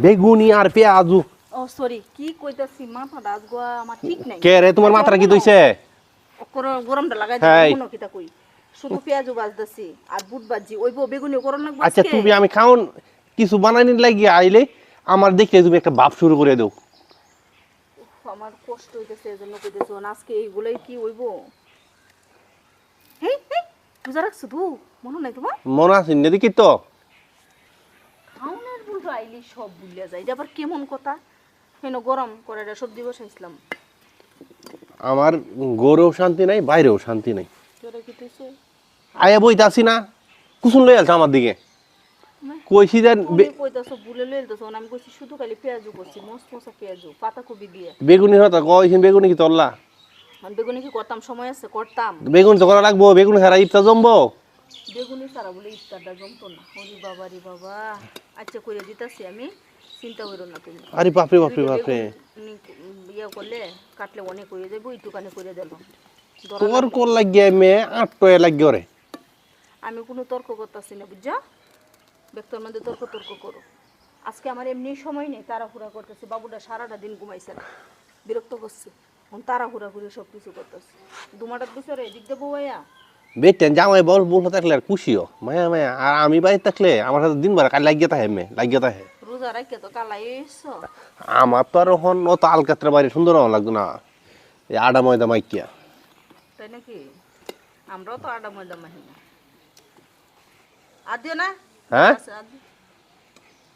বেগুনি আর পেঁয়াজু। ও সরি, কি কইতাছি, মাথাটা আজগো আমার ঠিক নাই। কে রে, তোমার মাথাটা কি দইছে? গরমটা লাগাই হ্যাঁ। দিই, মনো কিতা কই। শুধু পেঁয়াজু ভাজতাছি আর বুট ভাজি, ওইবো বেগুনিও করন লাগবো আচ্ছা আজকে। তুমি আমি খাওন কিছু বানাইনি লাগিয়ে আইলে আমার দেখলে তুমি একটা ভাব শুরু করে দাও। আমার কষ্ট হইতেছে, এজন্য কইতেছি আজকে এইগুলাই কি হইব। হেই হেই, বুঝা রাখছো তো, মনে নাই তোমার? মনে আছে না দেখি তো। খাওনের বলতো আইলি সব ভুলিয়া যায়, এটা আবার কেমন কথা। হেন গরম করে সবজি বসাইছিলাম। আমার গরেও শান্তি নাই, বাইরেও শান্তি নাই। তোরা কি তুইছে? আয়া বইতে আসি না, কুসুম লই আলছে আমার দিকে। কইছি যে তুমি কইতাছো ভুলে লইলতাছো, আমি কইছি শুধু খালি পেঁয়াজু করছি, মস্ত মস্ত পেঁয়াজু, পাতাকপি দিয়ে। বেগুনি হতা কইছি বেগুনি কি তল্লা। আর বেগুনি কি করতাম, সময় আছে করতাম। বেগুনি তো করা লাগবো, বেগুনি ছাড়া ইফতা জমবো। বেগুনি ছাড়া বলে ইফতারটা জমতো না। ওরে বাবা রে বাবা, আচ্ছা করে দিতাছি আমি, চিন্তা করো না তুমি। আরে বাপরে বাপরে বাপরে, ইয়া করলে কাটলে অনেক হয়ে যাবো, একটুখানি করে দিল। তোর কোন লাগিয়ে মে আটটয়ে লাগিয়ে রে। আমি কোনো তর্ক করতেছি না, বুঝছা? ব্যক্তির মধ্যে তর্ক করো। আজকে আমার এমনি সময় নেই, তাড়াহুড়া করতেছি। বাবুটা সারাটা দিন ঘুমাইছে না, বিরক্ত করছে। তাড়াহুড়া করে সব কিছু করতেছি। দুমাটার বিচারে এদিক দিয়ে বউয়া বেটেন জামাই বল বল থাকলে আর খুশিও মায়া মায়া, আর আমি বাড়ি থাকলে আমার সাথে দিন ভর কাল লাগিয়ে থাকে মে লাগিয়ে থাকে। রোজা রাখে তো কালাই এসছো। আমার তো আর এখন অত আলকাত্রা বাড়ি সুন্দর লাগতো না, এই আডা ময়দা মাইকিয়া। তাই নাকি? আমরাও তো আডা ময়দা মাহি না। আর দিও না। হ্যাঁ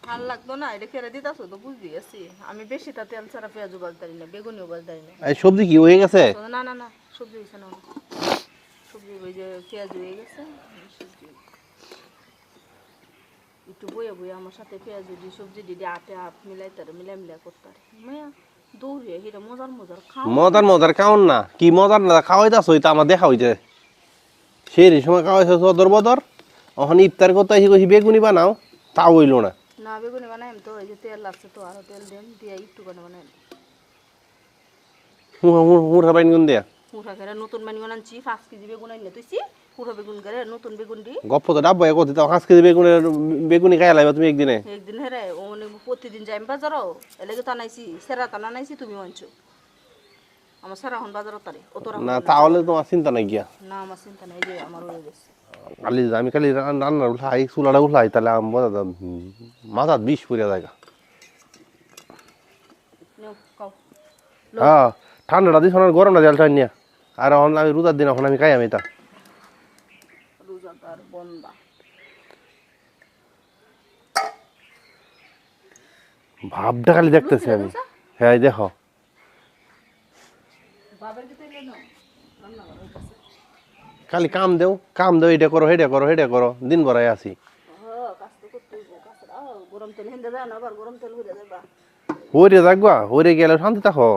ভাল লাগতো না, এটা ফেরে দিতাছো তো বুঝি আছি। আমি বেশি তা তেল ছাড়া পেঁয়াজও বাজতারি না, বেগুনিও বাজতারি না। এই সবজি কি হয়ে গেছে? না না না, সবজি হয়েছে না। সবজি ওই যে পেঁয়াজ হয়ে গেছে। সবজি একটু বইয়া বইয়া আমার সাথে পেঁয়াজ দিয়ে সবজি দিয়ে আটে আট মিলাই করতে পারে। মায়া দৌড়িয়ে হিরে মজার খাও। মজার খাওন না, কি মজার না খাওয়াইতাছ ওইটা আমার দেখা হইছে। সেই সময় খাওয়াইছে সদর বদর, এখন ইফতার করতে এসে কইছি বেগুনি বানাও, তা হইল না। না বেগুনি বানাই তো, এই যে তেল আছে তো, আরো তেল দেন দিয়ে একটু বানাই। হুড়া বাইন গুন দিয়া পুরা করে নতুন বেগুন আনছি, 5 কেজি বেগুন আনলে তুইছি। পুরা বেগুন করে নতুন বেগুন দি গপ্প তো ডাব্বা এক দিতে 5 কেজি বেগুনি খাই লাইবা তুমি একদিনে। একদিন হেরে অনেক প্রতিদিন যাই বাজারও এলাকে টানাইছি, সেরা টানাইছি, তুমি আনছো। আমার সারা হন বাজারও তারে অত না তাহলে তোমার চিন্তা নাই গিয়া। না আমার চিন্তা নাই, যে আমার হয়ে গেছে। আমি খালি রান্নার উঠাই চুলাটা উঠাই তাহলে আমি মাথার বিষ পড়ে যায়। হ্যাঁ ঠান্ডাটা দিস গরমটা দেয়াল টাইন নিয়া, আর এখন আমি রোজার দিন এখন আমি খাই আমি তা রোজাদার বন্দা। ভাবটা খালি দেখতেছি আমি। হ্যাঁ দেখো খালি কাম দেও এটা করো হেটা করো দিন ভরাই আছি। গরম তেল হেন্দে যায় না, আবার গরম তেল হয়ে যাবে। হইরে থাকবা, হইরে গেলে শান্তি থাকো।